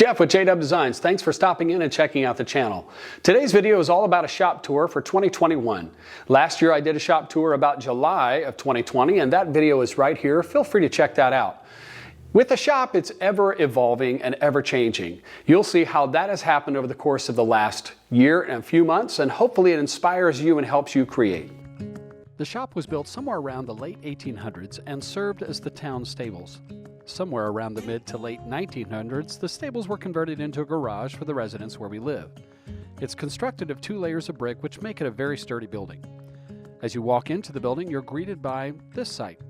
Jeff with JW Designs. Thanks for stopping in and checking out the channel. Today's video is all about a shop tour for 2021. Last year I did a shop tour about July of 2020 and that video is right here. Feel free to check that out. With the shop, it's ever evolving and ever changing. You'll see how that has happened over the course of the last year and a few months, and hopefully it inspires you and helps you create. The shop was built somewhere around the late 1800s and served as the town stables. Somewhere around the mid to late 1900s, the stables were converted into a garage for the residents where we live. It's constructed of 2 layers of brick, which make it a very sturdy building. As you walk into the building, you're greeted by this sight.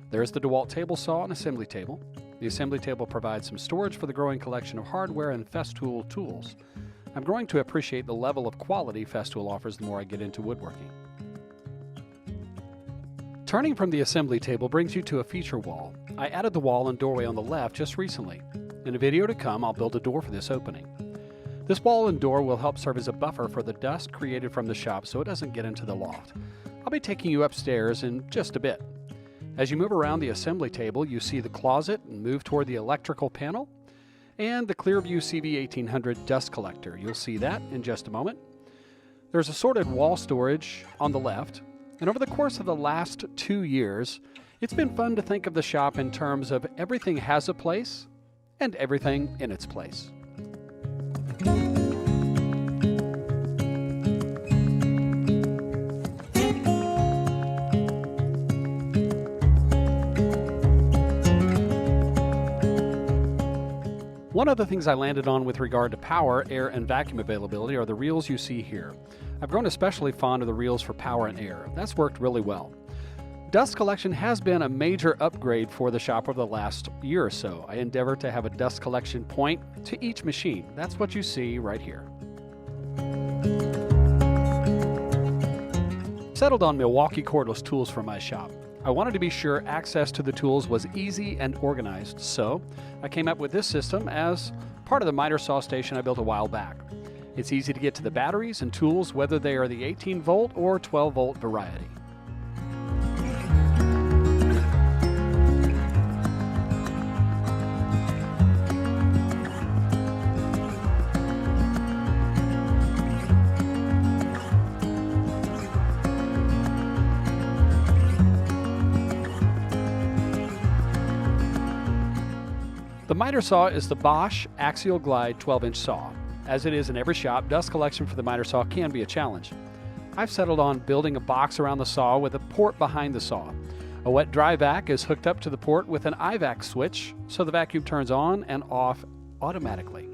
There's the DeWalt table saw and assembly table. The assembly table provides some storage for the growing collection of hardware and Festool tools. I'm growing to appreciate the level of quality Festool offers the more I get into woodworking. Turning from the assembly table brings you to a feature wall. I added the wall and doorway on the left just recently. In a video to come, I'll build a door for this opening. This wall and door will help serve as a buffer for the dust created from the shop so it doesn't get into the loft. I'll be taking you upstairs in just a bit. As you move around the assembly table, you see the closet and move toward the electrical panel and the Clearview CV1800 dust collector. You'll see that in just a moment. There's assorted wall storage on the left. And over the course of the last 2 years, it's been fun to think of the shop in terms of everything has a place and everything in its place. One of the things I landed on with regard to power, air, and vacuum availability are the reels you see here. I've grown especially fond of the reels for power and air. That's worked really well. Dust collection has been a major upgrade for the shop over the last year or so. I endeavor to have a dust collection point to each machine. That's what you see right here. Settled on Milwaukee cordless tools for my shop. I wanted to be sure access to the tools was easy and organized, so I came up with this system as part of the miter saw station I built a while back. It's easy to get to the batteries and tools, whether they are the 18-volt or 12-volt variety. The miter saw is the Bosch Axial Glide 12-inch saw. As it is in every shop, dust collection for the miter saw can be a challenge. I've settled on building a box around the saw with a port behind the saw. A wet-dry vac is hooked up to the port with an IVAC switch, so the vacuum turns on and off automatically.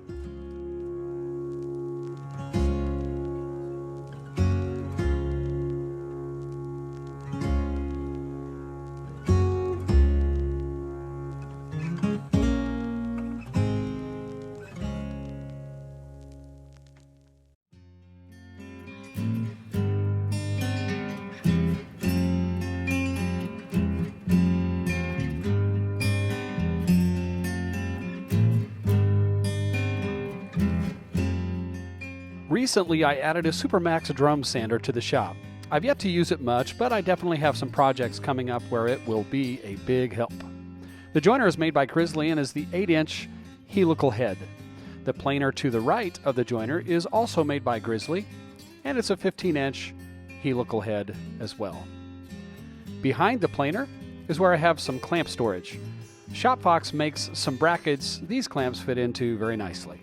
Recently, I added a Supermax drum sander to the shop. I've yet to use it much, but I definitely have some projects coming up where it will be a big help. The joiner is made by Grizzly and is the 8-inch helical head. The planer to the right of the joiner is also made by Grizzly, and it's a 15-inch helical head as well. Behind the planer is where I have some clamp storage. ShopFox makes some brackets these clamps fit into very nicely.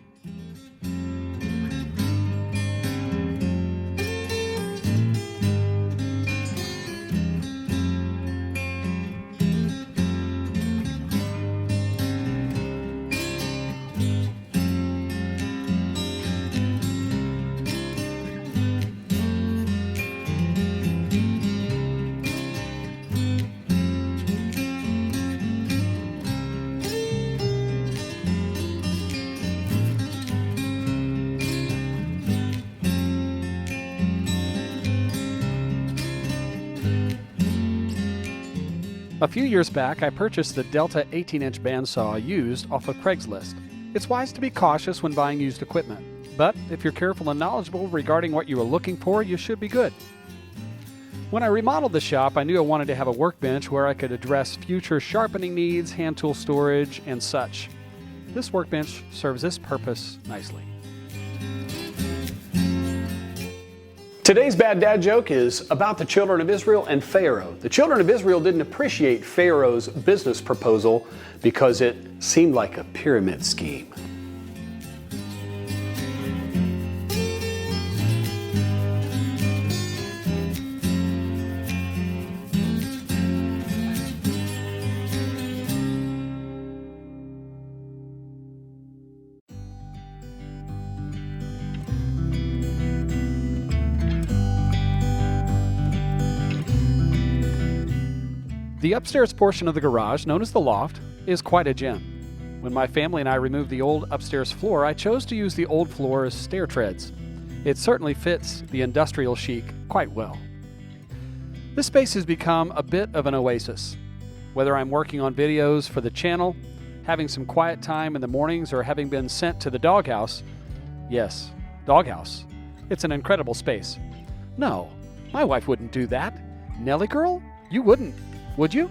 A few years back, I purchased the Delta 18-inch bandsaw used off of Craigslist. It's wise to be cautious when buying used equipment, but if you're careful and knowledgeable regarding what you are looking for, you should be good. When I remodeled the shop, I knew I wanted to have a workbench where I could address future sharpening needs, hand tool storage, and such. this workbench serves this purpose nicely. Today's bad dad joke is about the children of Israel and Pharaoh. The children of Israel didn't appreciate Pharaoh's business proposal because it seemed like a pyramid scheme. The upstairs portion of the garage, known as the loft, is quite a gem. When my family and I removed the old upstairs floor, I chose to use the old floor as stair treads. It certainly fits the industrial chic quite well. This space has become a bit of an oasis. Whether I'm working on videos for the channel, having some quiet time in the mornings, or having been sent to the doghouse, yes, doghouse, it's an incredible space. No, my wife wouldn't do that. Nellie girl, you wouldn't. Would you?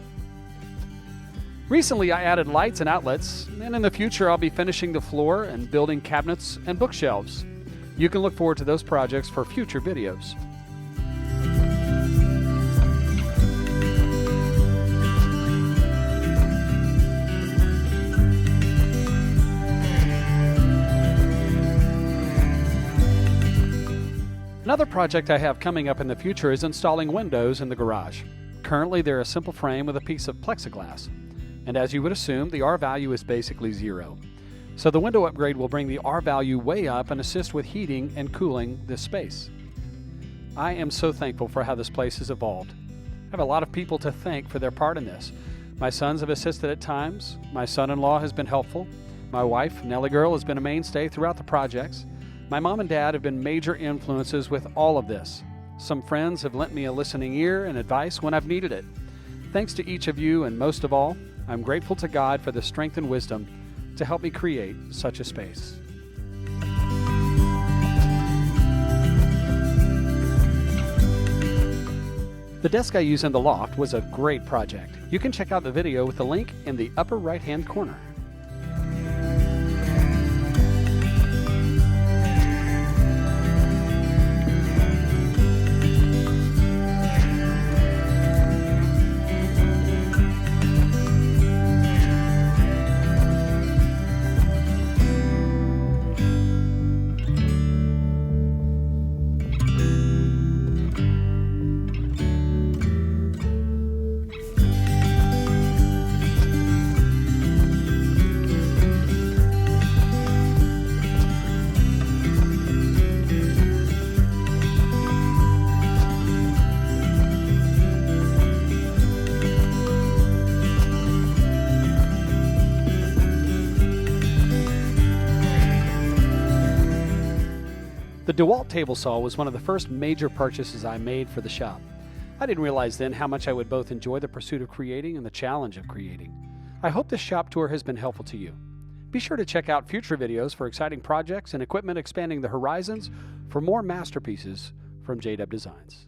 Recently, I added lights and outlets, and in the future, I'll be finishing the floor and building cabinets and bookshelves. You can look forward to those projects for future videos. Another project I have coming up in the future is installing windows in the garage. Currently, they're a simple frame with a piece of plexiglass, and as you would assume, the R value is basically 0. So the window upgrade will bring the R value way up and assist with heating and cooling this space. I am so thankful for how this place has evolved. I have a lot of people to thank for their part in this. My sons have assisted at times, my son-in-law has been helpful, my wife, Nellie Girl, has been a mainstay throughout the projects, my mom and dad have been major influences with all of this. Some friends have lent me a listening ear and advice when I've needed it. Thanks to each of you, and most of all, I'm grateful to God for the strength and wisdom to help me create such a space. The desk I use in the loft was a great project. You can check out the video with the link in the upper right-hand corner. The DeWalt table saw was one of the first major purchases I made for the shop. I didn't realize then how much I would both enjoy the pursuit of creating and the challenge of creating. I hope this shop tour has been helpful to you. Be sure to check out future videos for exciting projects and equipment expanding the horizons for more masterpieces from J-Dub Designs.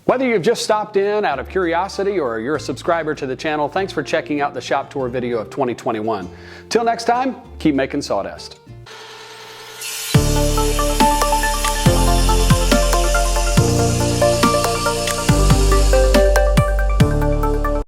Whether you've just stopped in out of curiosity or you're a subscriber to the channel, thanks for checking out the shop tour video of 2021. Till next time, keep making sawdust.